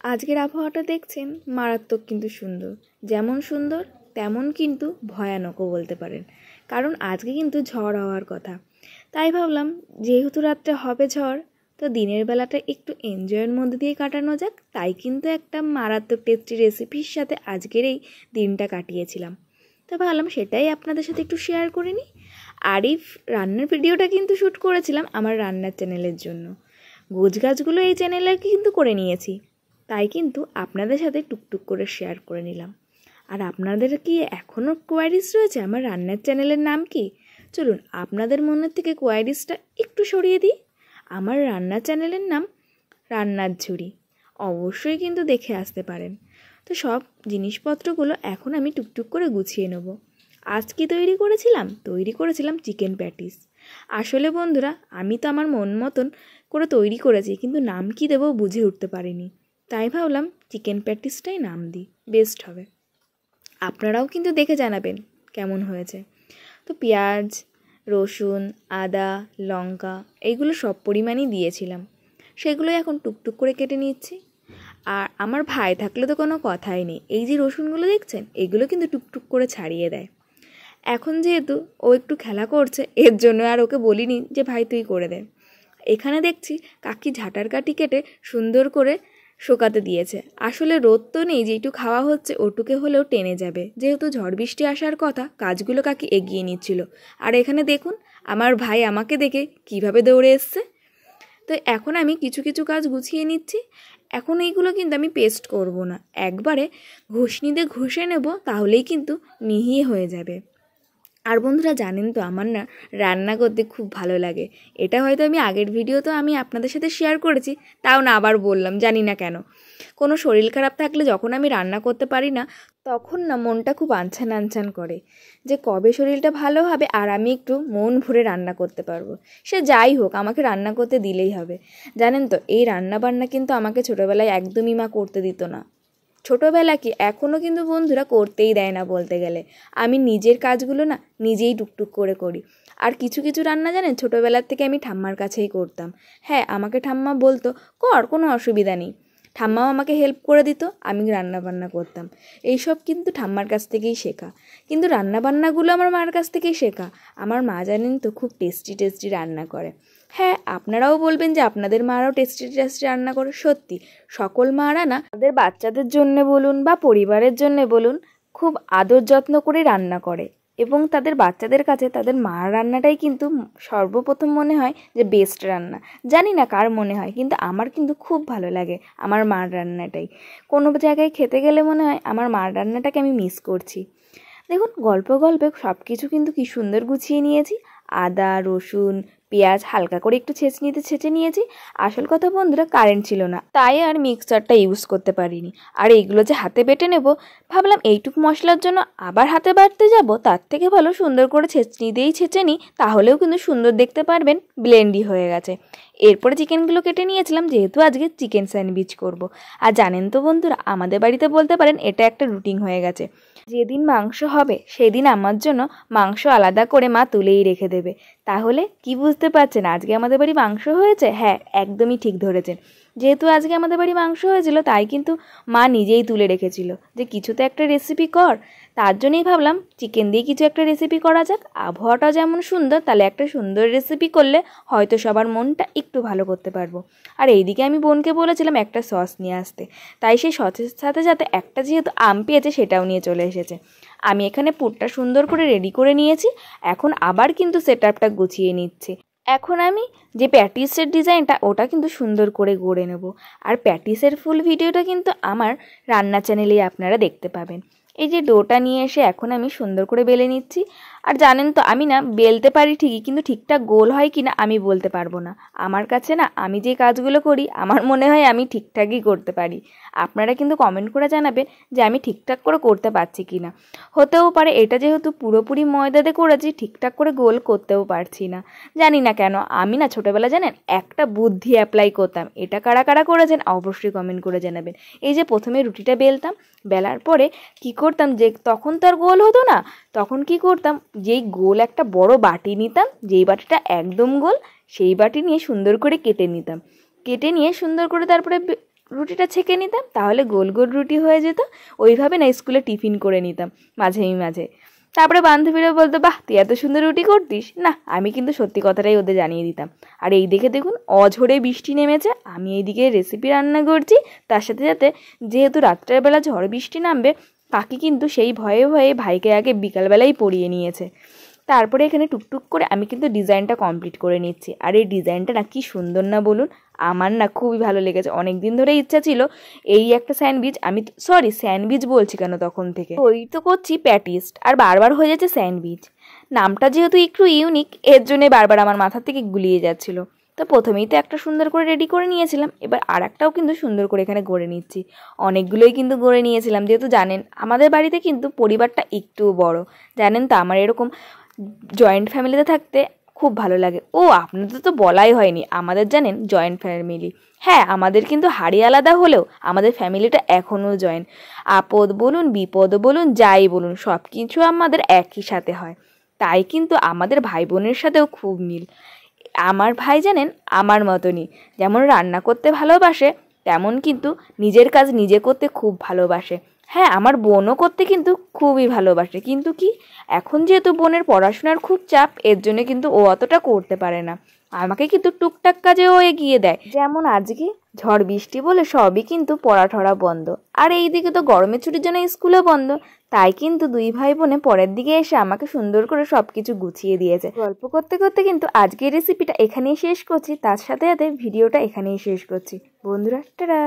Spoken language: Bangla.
আজকের আবহাওয়াটা দেখছেন মারাত্মক কিন্তু সুন্দর, যেমন সুন্দর তেমন কিন্তু ভয়ানকও বলতে পারেন, কারণ আজকে কিন্তু ঝড় হওয়ার কথা। তাই ভাবলাম যেহেতু রাত্রে হবে ঝড়, তো দিনের বেলাটা একটু এনজয়ের মধ্যে দিয়ে কাটানো যাক। তাই কিন্তু একটা মারাত্মক টেস্টি রেসিপির সাথে আজকের এই দিনটা কাটিয়েছিলাম। তো ভাবলাম সেটাই আপনাদের সাথে একটু শেয়ার করে নিই। আর এই রান্নার ভিডিওটা কিন্তু শ্যুট করেছিলাম আমার রান্নার চ্যানেলের জন্য। গোছগাছগুলো এই চ্যানেলে কিন্তু করে নিয়েছি, তাই কিন্তু আপনাদের সাথে টুকটুক করে শেয়ার করে নিলাম। আর আপনাদের কি এখনও কোয়ারিজ রয়েছে আমার রান্নার চ্যানেলের নাম কি? চলুন আপনাদের মনের থেকে কোয়ারিজটা একটু সরিয়ে দিই। আমার রান্নার চ্যানেলের নাম রান্নার ঝুড়ি, অবশ্যই কিন্তু দেখে আসতে পারেন। তো সব জিনিসপত্রগুলো এখন আমি টুকটুক করে গুছিয়ে নেব। আজ কি তৈরি করেছিলাম চিকেন প্যাটিস। আসলে বন্ধুরা, আমি তো আমার মন মতন করে তৈরি করেছি, কিন্তু নাম কি দেবো বুঝে উঠতে পারিনি। তাই ভাবলাম চিকেন প্যাটিসটাই নাম দিই, বেস্ট হবে। আপনারাও কিন্তু দেখে জানাবেন কেমন হয়েছে। তো পেঁয়াজ, রসুন, আদা, লঙ্কা এইগুলো সব পরিমাণই দিয়েছিলাম, সেগুলোই এখন টুকটুক করে কেটে নিচ্ছি। আর আমার ভাই থাকলে তো কোনো কথাই নেই, এই যে রসুনগুলো দেখছেন এগুলো কিন্তু টুকটুক করে ছাড়িয়ে দেয়। এখন যেহেতু ও একটু খেলা করছে, এর জন্য আর ওকে বলিনি যে ভাই তুই করে দে। এখানে দেখছি কাকি ঝাঁটার কাঠি কেটে সুন্দর করে শুকাতে দিয়েছে। আসলে রোদ তো নেই, যেটু খাওয়া হচ্ছে ওটুকে হলেও টেনে যাবে, যেহেতু ঝড় বৃষ্টি আসার কথা, কাজগুলো কাকি এগিয়ে নিচ্ছিল। আর এখানে দেখুন আমার ভাই আমাকে দেখে কিভাবে দৌড়ে এসছে। তো এখন আমি কিছু কিছু কাজ গুছিয়ে নিচ্ছি। এখন এইগুলো কিন্তু আমি পেস্ট করব না, একবারে ঘষনি দিয়ে ঘষে নেব, তাহলেই কিন্তু মিহি হয়ে যাবে। আর বন্ধুরা জানেন তো আমার না রান্না করতে খুব ভালো লাগে। এটা হয়তো আমি আগের ভিডিওতেও আমি আপনাদের সাথে শেয়ার করেছি, তাও না আবার বললাম, জানি না কেন। কোনো শরীর খারাপ থাকলে যখন আমি রান্না করতে পারি না, তখন না মনটা খুব আনছান আনছান করে যে কবে শরীরটা ভালো হবে আর আমি একটু মন ভরে রান্না করতে পারবো। সে যাই হোক, আমাকে রান্না করতে দিলেই হবে। জানেন তো এই রান্না বান্না কিন্তু আমাকে ছোটোবেলায় একদমই মা করতে দিত না। ছোটোবেলা কি এখনও কিন্তু বন্ধুরা করতেই দেয় না বলতে গেলে। আমি নিজের কাজগুলো না নিজেই টুকটুক করে করি। আর কিছু কিছু রান্না জানেন ছোটোবেলার থেকে আমি ঠাম্মার কাছেই করতাম। হ্যাঁ, আমাকে ঠাম্মা বলতো কর, কোনো অসুবিধা নেই। ঠাম্মাও আমাকে হেল্প করে দিত, আমি রান্না বান্না করতাম। এইসব কিন্তু ঠাম্মার কাছ থেকেই শেখা। কিন্তু রান্নাবান্নাগুলো আমার মার কাছ থেকেই শেখা। আমার মা জানেন তো খুব টেস্টি টেস্টি রান্না করে। হ্যাঁ, আপনারাও বলবেন যে আপনাদের মারাও টেস্টি টেস্টি রান্না করে। সত্যি সকল মারা না তাদের বাচ্চাদের জন্য বলুন বা পরিবারের জন্য বলুন, খুব আদর যত্ন করে রান্না করে, এবং তাদের বাচ্চাদের কাছে তাদের মার রান্নাটাই কিন্তু সর্বপ্রথম মনে হয় যে বেস্ট রান্না। জানি না কার মনে হয়, কিন্তু আমার কিন্তু খুব ভালো লাগে আমার মার রান্নাটাই। কোনো জায়গায় খেতে গেলে মনে হয় আমার মার রান্নাটাকে আমি মিস করছি। দেখুন গল্পে সব কিছু কিন্তু কি সুন্দর গুছিয়ে নিয়েছি। আদা, রসুন, পেঁয়াজ হালকা করে একটু ছেঁচে নিয়েছি। আসল কথা বন্ধুরা, কারেন্ট ছিল না, তাই আর মিক্সারটা ইউজ করতে পারিনি। আর এইগুলো যে হাতে বেটে নেব, ভাবলাম এইটুকু মশলার জন্য আবার হাতে বাটতে যাব, তার থেকে ভালো সুন্দর করে ছেঁচনি দিয়েই ছেঁচে নিই, তাহলেও কিন্তু সুন্দর দেখতে পারবেন, ব্লেন্ডই হয়ে গেছে। এরপরে চিকেনগুলো কেটে নিয়েছিলাম, যেহেতু আজকে চিকেন স্যান্ডউইচ করব। আর জানেন তো বন্ধুরা, আমাদের বাড়িতে বলতে পারেন এটা একটা রুটিন হয়ে গেছে। যেদিন মাংস হবে সেদিন আমার জন্য মাংস আলাদা করে মা তুলেই রেখে দেবে। তাহলে কি বুঝতে পারছেন আজকে আমাদের বাড়ি মাংস হয়েছে? হ্যাঁ, একদমই ঠিক ধরেছেন। যেহেতু আজকে আমাদের বাড়ি মাংস হয়েছিল, তাই কিন্তু মা নিজেই তুলে রেখেছিল যে কিছু তো একটা রেসিপি কর। তার জন্যই ভাবলাম চিকেন দিয়ে কিছু একটা রেসিপি করা যাক। আবহাওয়াটা যেমন সুন্দর, তাহলে একটা সুন্দর রেসিপি করলে হয়তো সবার মনটা একটু ভালো করতে পারবো। আর এইদিকে আমি বোনকে বলেছিলাম একটা সস নিয়ে আসতে, তাই সেই সসের সাথে সাথে একটা যেহেতু আম পেয়েছে সেটাও নিয়ে চলে এসেছে। আমি এখানে পুরটা সুন্দর করে রেডি করে নিয়েছি, এখন আবার কিন্তু সেটআপটা গুছিয়ে নিচ্ছি। এখন আমি যে প্যাটিসের ডিজাইনটা ওটা কিন্তু সুন্দর করে গড়ে নেব। আর প্যাটিসের ফুল ভিডিওটা কিন্তু আমার রান্না চ্যানেলেই আপনারা দেখতে পাবেন। এই যে ডোটা নিয়ে এসে এখন আমি সুন্দর করে বেলে নিচ্ছি। আর জানেন তো আমি না বেলতে পারি ঠিকই, কিন্তু ঠিকঠাক গোল হয় কি না আমি বলতে পারবো না। আমার কাছে না আমি যে কাজগুলো করি আমার মনে হয় আমি ঠিকঠাকই করতে পারি। আপনারা কিন্তু কমেন্ট করে জানাবেন যে আমি ঠিকঠাক করে করতে পারছি কি না। হতেও পারে এটা যেহেতু পুরোপুরি ময়দাতে করেছি, ঠিকঠাক করে গোল করতেও পারছি না। জানি না কেন, আমি না ছোটোবেলা জানেন একটা বুদ্ধি অ্যাপ্লাই করতাম। এটা কারা কারা করেছেন অবশ্যই কমেন্ট করে জানাবেন। এই যে প্রথমে রুটিটা বেলতাম, বেলার পরে কি করতাম, যে তখন তো আর গোল হতো না, তখন কি করতাম, যেই গোল একটা বড় বাটি নিতাম, যেই বাটিটা একদম গোল সেই বাটি নিয়ে সুন্দর করে কেটে নিতাম। কেটে নিয়ে সুন্দর করে তারপরে রুটিটা ছেঁকে নিতাম, তাহলে গোল গোল রুটি হয়ে যেত। ওইভাবে না স্কুলে টিফিন করে নিতাম মাঝেই মাঝে। তারপরে বান্ধবীরা বলতো, বাহ তুই এত সুন্দর রুটি করতিস না। আমি কিন্তু সত্যি কথাটাই ওদের জানিয়ে দিতাম। আর এই দিকে দেখুন অঝোরে বৃষ্টি নেমেছে, আমি এইদিকে রেসিপি রান্না করছি, তার সাথে সাথে যেহেতু রাত্রের বেলা ঝড় বৃষ্টি নামবে, কাকি কিন্তু সেই ভয়ে ভয়ে ভাইকে আগে বিকালবেলাই পড়িয়ে নিয়েছে। তারপরে এখানে টুকটুক করে আমি কিন্তু ডিজাইনটা কমপ্লিট করে নিচ্ছি। আর এই ডিজাইনটা না কি সুন্দর না বলুন, আমার না খুবই ভালো লেগেছে। অনেক দিন ধরে ইচ্ছা ছিল এই একটা স্যান্ডউইচ, স্যান্ডউইচ বলছি কেন তখন থেকে, ওই তো করছি প্যাটিস্ট আর বারবার হয়ে যাচ্ছে স্যান্ডউইচ। নামটা যেহেতু একটু ইউনিক, এর জন্যে বারবার আমার মাথা থেকে গুলিয়ে যাচ্ছিল। তো প্রথমেই তো একটা সুন্দর করে রেডি করে নিয়েছিলাম, এবার আর একটাও কিন্তু সুন্দর করে এখানে গড়ে নিচ্ছি। অনেকগুলোই কিন্তু গড়ে নিয়েছিলাম, যেহেতু জানেন আমাদের বাড়িতে কিন্তু পরিবারটা একটু বড়। জানেন তো আমার এরকম জয়েন্ট ফ্যামিলিতে থাকতে খুব ভালো লাগে। ও আপনাদের তো বলাই হয়নি, আমাদের জানেন জয়েন্ট ফ্যামিলি। হ্যাঁ, আমাদের কিন্তু হাড়ি আলাদা হলেও আমাদের ফ্যামিলিটা এখনও জয়েন্ট। আপদ বলুন, বিপদ বলুন, যাই বলুন, সব কিছু আমাদের একই সাথে হয়। তাই কিন্তু আমাদের ভাই বোনের সাথেও খুব মিল। আমার ভাই জানেন আমার মতনই, যেমন রান্না করতে ভালোবাসে, তেমন কিন্তু নিজের কাজ নিজে করতে খুব ভালোবাসে। হ্যাঁ, আমার বোনও করতে কিন্তু খুবই ভালোবাসে, কিন্তু কি এখন যেহেতু বোনের পড়াশোনার খুব চাপ, এর জন্য কিন্তু ও অতটা করতে পারে না। আমাকে কিন্তু টুকটাক কাজে ও এগিয়ে দেয়। যেমন আজকে ঝড় বৃষ্টি বলে সবই কিন্তু পড়াঠড়া বন্ধ, আর এইদিকে তো গরমের ছুটির জন্য স্কুলও বন্ধ। তাই কিন্তু দুই ভাই বোনে পরের দিকে এসে আমাকে সুন্দর করে সব কিছু গুছিয়ে দিয়েছে। গল্প করতে করতে কিন্তু আজকের রেসিপিটা এখানেই শেষ করছি, তার সাথে সাথে ভিডিওটা এখানেই শেষ করছি। বন্ধুরা, টাটা।